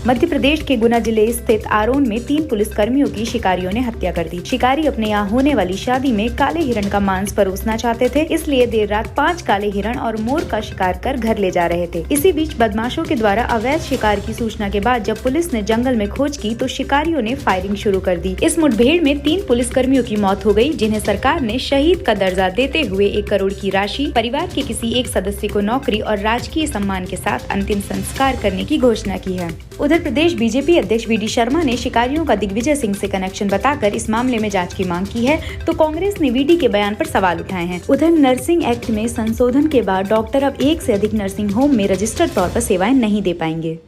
मध्य प्रदेश के गुना जिले स्थित आरोन में 3 पुलिसकर्मियों की शिकारियों ने हत्या कर दी। शिकारी अपने यहाँ होने वाली शादी में काले हिरण का मांस परोसना चाहते थे, इसलिए देर रात 5 काले हिरण और मोर का शिकार कर घर ले जा रहे थे। इसी बीच बदमाशों के द्वारा अवैध शिकार की सूचना के बाद जब पुलिस ने जंगल में खोज की तो शिकारियों ने फायरिंग शुरू कर दी। इस मुठभेड़ में 3 पुलिसकर्मियों की मौत हो गई, जिन्हें सरकार ने शहीद का दर्जा देते हुए 1 करोड़ की राशि, परिवार के किसी एक सदस्य को नौकरी और राजकीय सम्मान के साथ अंतिम संस्कार करने की घोषणा की है। उधर प्रदेश बीजेपी अध्यक्ष वी.डी. शर्मा ने शिकारियों का दिग्विजय सिंह से कनेक्शन बताकर इस मामले में जांच की मांग की है, तो कांग्रेस ने वी.डी. के बयान पर सवाल उठाए हैं। उधर नर्सिंग एक्ट में संशोधन के बाद डॉक्टर अब 1 से अधिक नर्सिंग होम में रजिस्टर्ड तौर पर सेवाएं नहीं दे पाएंगे।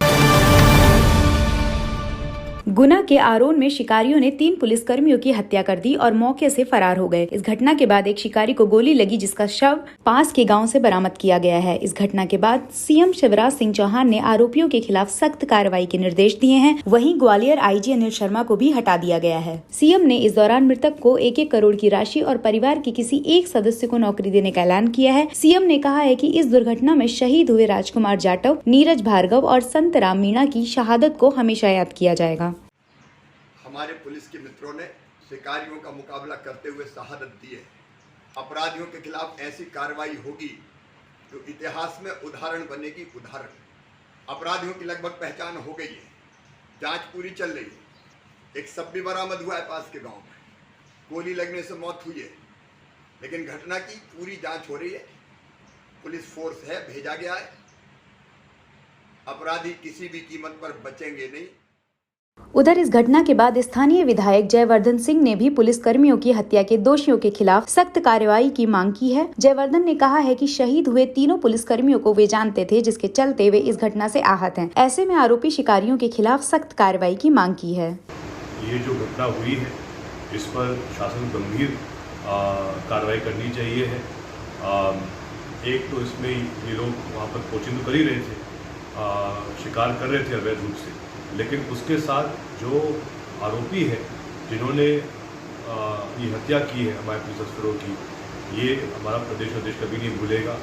गुना के आरोन में शिकारियों ने 3 पुलिसकर्मियों की हत्या कर दी और मौके से फरार हो गए। इस घटना के बाद एक शिकारी को गोली लगी, जिसका शव पास के गांव से बरामद किया गया है। इस घटना के बाद सीएम शिवराज सिंह चौहान ने आरोपियों के खिलाफ सख्त कार्रवाई के निर्देश दिए हैं। वहीं ग्वालियर आईजी अनिल शर्मा को भी हटा दिया गया है। सीएम ने इस दौरान मृतक को 1-1 करोड़ की राशि और परिवार के किसी एक सदस्य को नौकरी देने का ऐलान किया है। सीएम ने कहा है कि इस दुर्घटना में शहीद हुए राजकुमार जाटव, नीरज भार्गव और संत राम मीणा की शहादत को हमेशा याद किया जाएगा। हमारे पुलिस के मित्रों ने शिकारियों का मुकाबला करते हुए शहादत दी है। अपराधियों के खिलाफ ऐसी कार्रवाई होगी जो इतिहास में उदाहरण बनेगी। अपराधियों की लगभग पहचान हो गई है, जांच पूरी चल रही है। एक शव भी बरामद हुआ है पास के गांव में, गोली लगने से मौत हुई है, लेकिन घटना की पूरी जांच हो रही है। पुलिस फोर्स है, भेजा गया है। अपराधी किसी भी कीमत पर बचेंगे नहीं। उधर इस घटना के बाद स्थानीय विधायक जयवर्धन सिंह ने भी पुलिसकर्मियों की हत्या के दोषियों के खिलाफ सख्त कार्रवाई की मांग की है। जयवर्धन ने कहा है कि शहीद हुए तीनों पुलिसकर्मियों को वे जानते थे, जिसके चलते वे इस घटना से आहत हैं। ऐसे में आरोपी शिकारियों के खिलाफ सख्त कार्रवाई की मांग की है। ये जो घटना हुई है, इस पर शासन गंभीर कार्रवाई करनी चाहिए है। एक तो इसमें ये लोग वहाँ पर कोचिंग कर ही रहे थे, शिकार कर रहे थे अवैध रूप से, लेकिन उसके साथ जो आरोपी है जिन्होंने ये हत्या की है हमारे पुलिस अफसरों की, ये हमारा प्रदेश और देश कभी नहीं भूलेगा।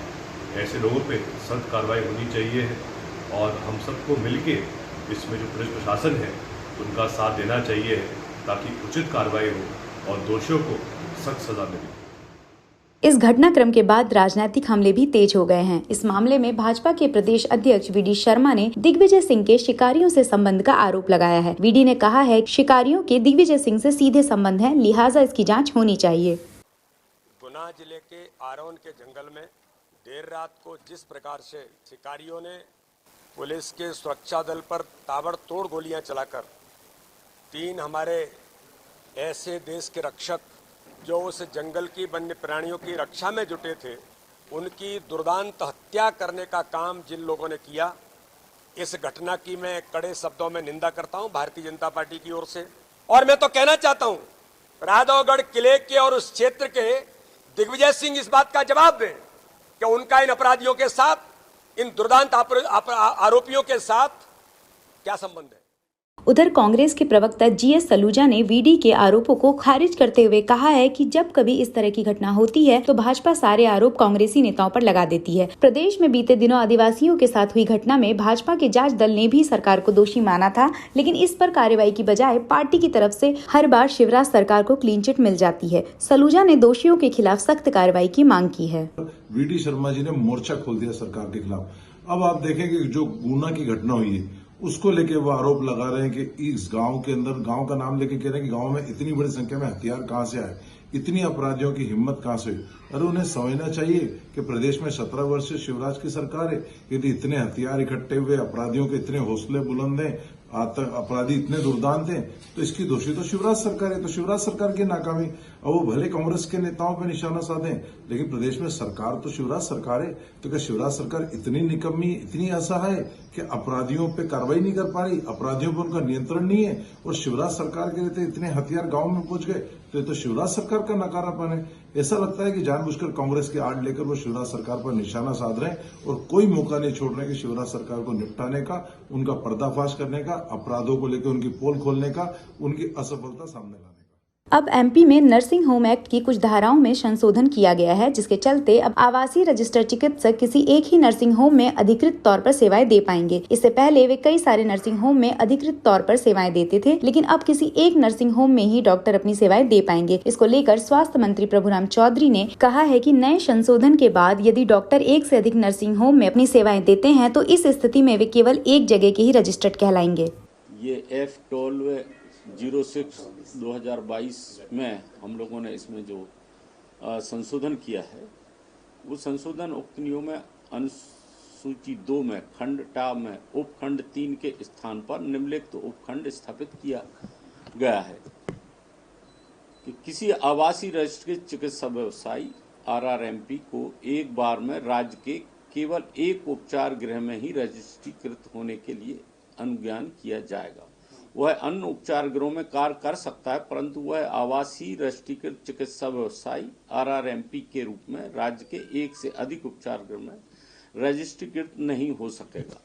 ऐसे लोगों पे सख्त कार्रवाई होनी चाहिए है और हम सबको मिलके इसमें जो पुलिस प्रशासन है उनका साथ देना चाहिए है, ताकि उचित कार्रवाई हो और दोषियों को सख्त सजा मिले। इस घटनाक्रम के बाद राजनीतिक हमले भी तेज हो गए हैं। इस मामले में भाजपा के प्रदेश अध्यक्ष वी.डी. शर्मा ने दिग्विजय सिंह के शिकारियों से संबंध का आरोप लगाया है। वी.डी. ने कहा है कि शिकारियों के दिग्विजय सिंह से सीधे संबंध है, लिहाजा इसकी जांच होनी चाहिए। गुना जिले के आरोन के जंगल में देर रात को जिस प्रकार से शिकारियों ने पुलिस के सुरक्षा दल पर ताबड़तोड़ गोलियां चलाकर 3 हमारे ऐसे देश के रक्षक जो उस जंगल की वन्य प्राणियों की रक्षा में जुटे थे, उनकी दुर्दांत हत्या करने का काम जिन लोगों ने किया, इस घटना की मैं कड़े शब्दों में निंदा करता हूं भारतीय जनता पार्टी की ओर से। और मैं तो कहना चाहता हूं राघवगढ़ किले के और उस क्षेत्र के दिग्विजय सिंह इस बात का जवाब दें कि उनका इन अपराधियों के साथ, इन दुर्दांत आरोपियों के साथ क्या संबंध है। उधर कांग्रेस के प्रवक्ता जी.एस. सलूजा ने वी.डी. के आरोपों को खारिज करते हुए कहा है कि जब कभी इस तरह की घटना होती है तो भाजपा सारे आरोप कांग्रेसी नेताओं पर लगा देती है। प्रदेश में बीते दिनों आदिवासियों के साथ हुई घटना में भाजपा के जांच दल ने भी सरकार को दोषी माना था, लेकिन इस पर कार्रवाई की बजाय पार्टी की तरफ से हर बार शिवराज सरकार को क्लीन चिट मिल जाती है। सलूजा ने दोषियों के खिलाफ सख्त कार्रवाई की मांग की है। वी.डी. शर्मा जी ने मोर्चा खोल दिया सरकार के खिलाफ। अब आप देखेंगे जो गुना की घटना हुई है उसको लेके वो आरोप लगा रहे हैं कि इस गांव के अंदर, गांव का नाम लेके कह रहे हैं कि गांव में इतनी बड़ी संख्या में हथियार कहां से आए, इतनी अपराधियों की हिम्मत कहां से हुई। अरे उन्हें समझना चाहिए कि प्रदेश में 17 वर्ष से शिवराज की सरकार है। यदि इतने हथियार इकट्ठे हुए, अपराधियों के इतने हौसले बुलंद हैं, अपराधी इतने दुर्दांत हैं, तो इसकी दोषी तो शिवराज सरकार है। तो शिवराज सरकार की नाकामी, और वो भले कांग्रेस के नेताओं पर निशाना साधें, लेकिन प्रदेश में सरकार तो शिवराज सरकार है। तो क्या शिवराज सरकार इतनी निकम्मी, इतनी असहाय कि अपराधियों पे कार्रवाई नहीं कर पा रही, अपराधियों पर उनका नियंत्रण नहीं है, और शिवराज सरकार के रहते इतने हथियार गांव में पहुंच गए, तो ये तो शिवराज सरकार का नकारापन है। ऐसा लगता है कि जानबूझकर कांग्रेस की आड़ लेकर वो शिवराज सरकार पर निशाना साध रहे हैं और कोई मौका नहीं छोड़ रहे कि शिवराज सरकार को निपटाने का, उनका पर्दाफाश करने का, अपराधों को लेकर उनकी पोल खोलने का, उनकी असफलता सामने लाने का। अब एमपी में नर्सिंग होम एक्ट की कुछ धाराओं में संशोधन किया गया है, जिसके चलते अब आवासीय रजिस्टर्ड चिकित्सक किसी एक ही नर्सिंग होम में अधिकृत तौर पर सेवाएं दे पाएंगे। इससे पहले वे कई सारे नर्सिंग होम में अधिकृत तौर पर सेवाएं देते थे, लेकिन अब किसी एक नर्सिंग होम में ही डॉक्टर अपनी सेवाएं दे पाएंगे। इसको लेकर स्वास्थ्य मंत्री प्रभुराम चौधरी ने कहा है कि नए संशोधन के बाद यदि डॉक्टर एक से अधिक नर्सिंग होम में अपनी सेवाएं देते हैं तो इस स्थिति में वे केवल एक जगह के ही रजिस्टर्ड कहलाएंगे। ये F12/06/2022 में हम लोगों ने इसमें जो संशोधन किया है, वो संशोधन उक्त नियम में अनुसूची 2 में खंड टा में उपखंड 3 के स्थान पर निम्नलिखित उपखंड स्थापित किया गया है कि किसी आवासीय रजिस्ट्रेट चिकित्सा व्यवसायी RRMP को एक बार में राज्य के केवल एक उपचार गृह में ही रजिस्ट्रीकृत होने के लिए अनुज्ञान किया जाएगा। वह अन्य उपचार गृहों में कार्य कर सकता है, परंतु वह आवासीय रजिस्ट्रीकृत चिकित्सा व्यवसायी RRMP के रूप में राज्य के एक से अधिक उपचार गृह में रजिस्ट्रीकृत नहीं हो सकेगा।